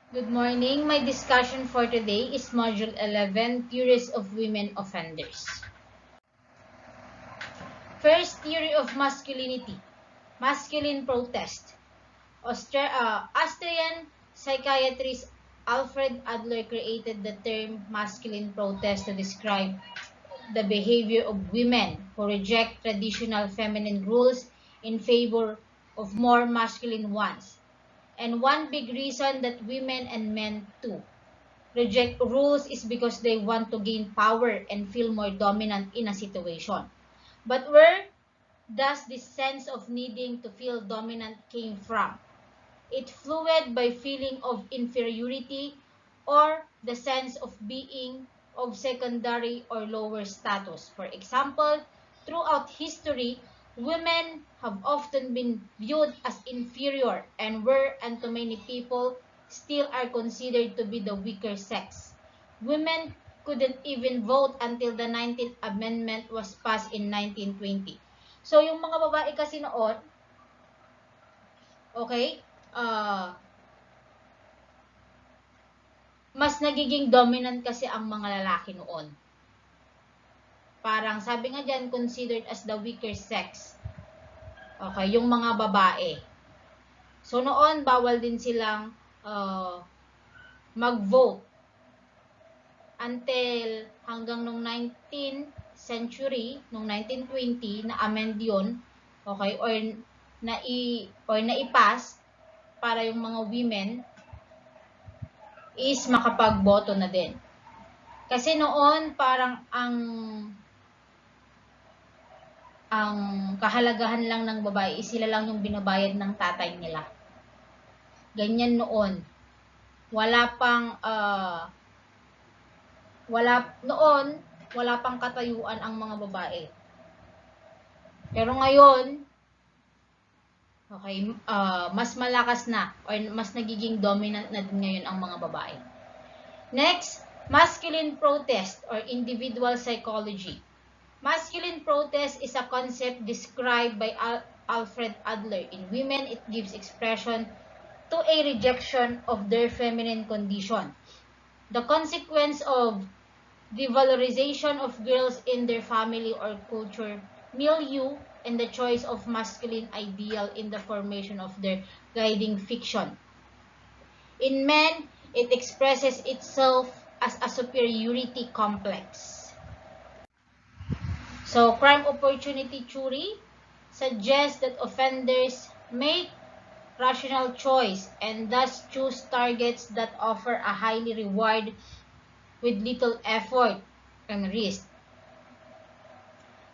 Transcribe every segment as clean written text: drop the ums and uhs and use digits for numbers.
Good morning. My discussion for today is Module 11, Theories of Women Offenders. First, theory of masculinity. Masculine protest. Austrian psychiatrist Alfred Adler created the term masculine protest to describe the behavior of women who reject traditional feminine rules in favor of more masculine ones. And one big reason that women and men too reject rules is because they want to gain power and feel more dominant in a situation. But where does this sense of needing to feel dominant came from? It fluid by feeling of inferiority or the sense of being of secondary or lower status. For example, throughout history, women have often been viewed as inferior and were, and to many people, still are considered to be the weaker sex. Women couldn't even vote until the 19th Amendment was passed in 1920. So, yung mga babae kasi noon, okay, uh, mas nagiging dominant kasi ang mga lalaki noon. Parang sabi nga dyan, considered as the weaker sex. Okay, yung mga babae. So noon, bawal din silang mag-vote. Until hanggang nung 19th century, nung 1920, na-amend yun, okay, or na-i-pass para yung mga women is makapagboto na din. Kasi noon parang ang kahalagahan lang ng babae is sila lang yung binabayad ng tatay nila. Ganyan noon. Wala pang katayuan ang mga babae. Pero ngayon, okay, mas malakas na or mas nagiging dominant na din ngayon ang mga babae. Next, masculine protest or individual psychology. Masculine protest is a concept described by Alfred Adler. In women, it gives expression to a rejection of their feminine condition. The consequence of the valorization of girls in their family or culture milieu and the choice of masculine ideal in the formation of their guiding fiction. In men, it expresses itself as a superiority complex. So, crime opportunity theory suggests that offenders make rational choice and thus choose targets that offer a highly reward with little effort and risk.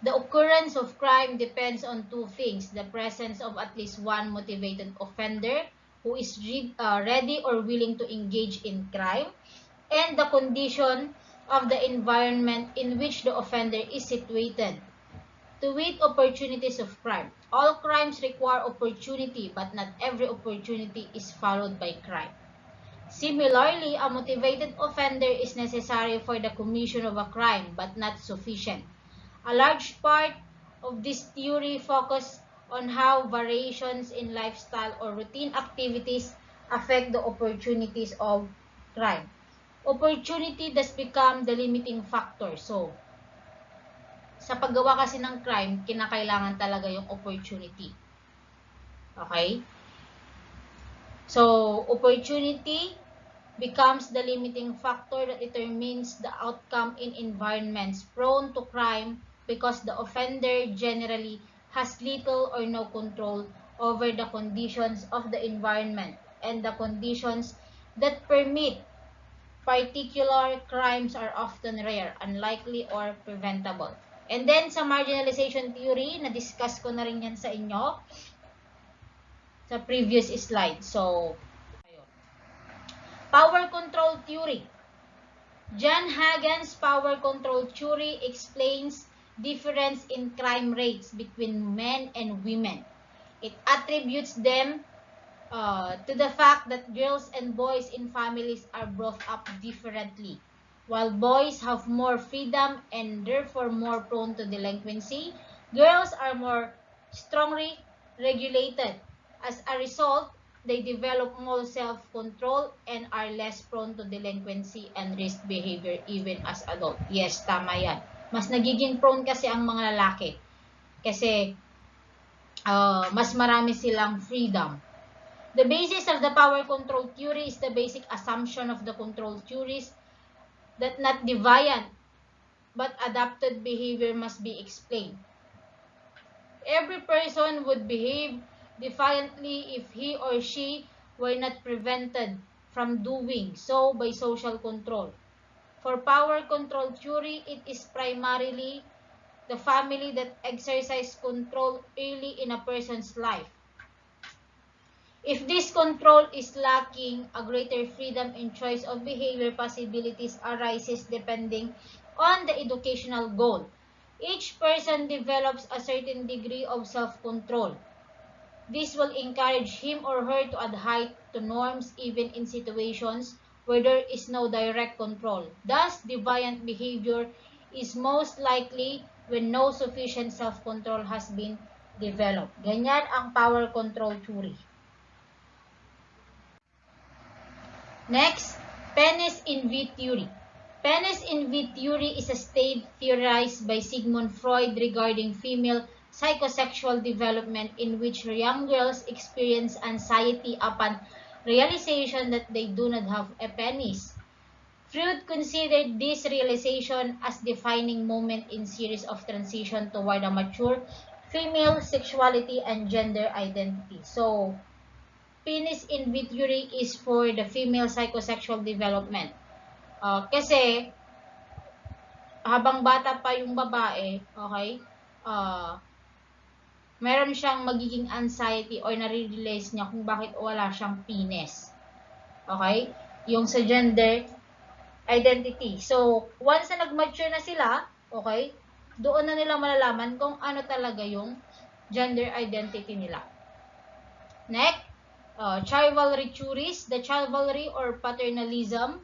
The occurrence of crime depends on two things: the presence of at least one motivated offender who is ready or willing to engage in crime, and the condition of the environment in which the offender is situated. To wit, opportunities of crime. All crimes require opportunity, but not every opportunity is followed by crime. Similarly, a motivated offender is necessary for the commission of a crime, but not sufficient. A large part of this theory focuses on how variations in lifestyle or routine activities affect the opportunities of crime. Opportunity does become the limiting factor. So, sa paggawa kasi ng crime, kinakailangan talaga yung opportunity. Okay? So, opportunity becomes the limiting factor that determines the outcome in environments prone to crime because the offender generally has little or no control over the conditions of the environment and the conditions that permit particular crimes are often rare, unlikely, or preventable. And then, sa marginalization theory, na-discuss ko na rin yan sa inyo sa previous slide. So, ayun. Power control theory. John Hagen's power control theory explains difference in crime rates between men and women. It attributes them to the fact that girls and boys in families are brought up differently. While boys have more freedom and therefore more prone to delinquency, girls are more strongly regulated. As a result, they develop more self-control and are less prone to delinquency and risk behavior even as adult. Yes, tama yan. Mas nagiging prone kasi ang mga lalaki. Kasi mas marami silang freedom. The basis of the power control theory is the basic assumption of the control theories that not deviant but adapted behavior must be explained. Every person would behave defiantly if he or she were not prevented from doing so by social control. For power control theory, it is primarily the family that exercise control early in a person's life. If this control is lacking, a greater freedom in choice of behavior possibilities arises depending on the educational goal. Each person develops a certain degree of self-control. This will encourage him or her to adhere to norms even in situations where there is no direct control. Thus, deviant behavior is most likely when no sufficient self-control has been developed. Ganyan ang power control theory. Next, Penis-Invade theory. Penis-Invade theory is a state theorized by Sigmund Freud regarding female psychosexual development in which young girls experience anxiety upon realization that they do not have a penis. Freud considered this realization as defining moment in series of transition toward a mature female sexuality and gender identity. So, Penis-Invade theory is for the female psychosexual development. Kasi, habang bata pa yung babae, okay, meron siyang magiging anxiety or nare-realize niya kung bakit wala siyang penis. Okay? Yung sa gender identity. So, once na nag-mature na sila, okay, doon na nila malalaman kung ano talaga yung gender identity nila. Next, chivalry theories. The chivalry or paternalism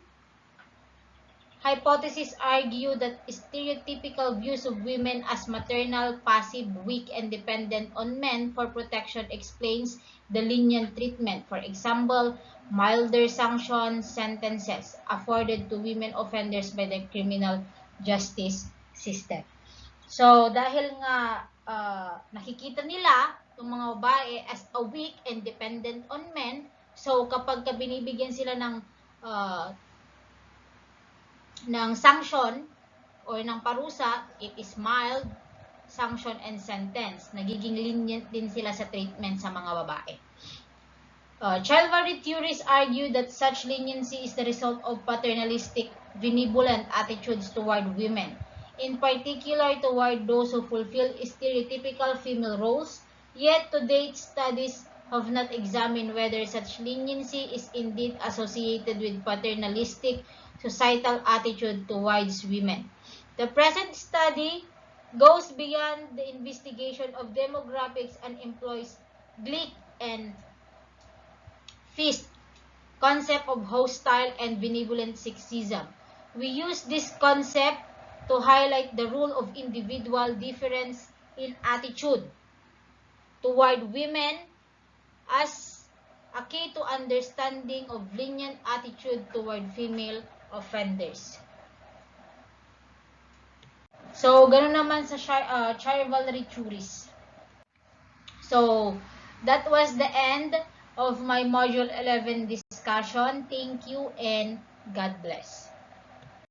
hypothesis argue that stereotypical views of women as maternal, passive, weak, and dependent on men for protection explains the lenient treatment. For example, milder sanction sentences afforded to women offenders by the criminal justice system. So, dahil nga nakikita nila itong mga babae as a weak and dependent on men, so kapag binibigyan sila ng sanction or ng parusa, it is mild, sanction, and sentence. Nagiging lenient din sila sa treatment sa mga babae. Chivalry theories argue that such leniency is the result of paternalistic, benevolent attitudes toward women, in particular toward those who fulfill stereotypical female roles, yet to date studies have not examined whether such leniency is indeed associated with paternalistic societal attitude towards women. The present study goes beyond the investigation of demographics and employs Glick and Fist concept of hostile and benevolent sexism. We use this concept to highlight the role of individual difference in attitude toward women as a key to understanding of lenient attitude toward female offenders. So, ganoon naman sa chivalry theories. So, that was the end of my Module 11 discussion. Thank you and God bless.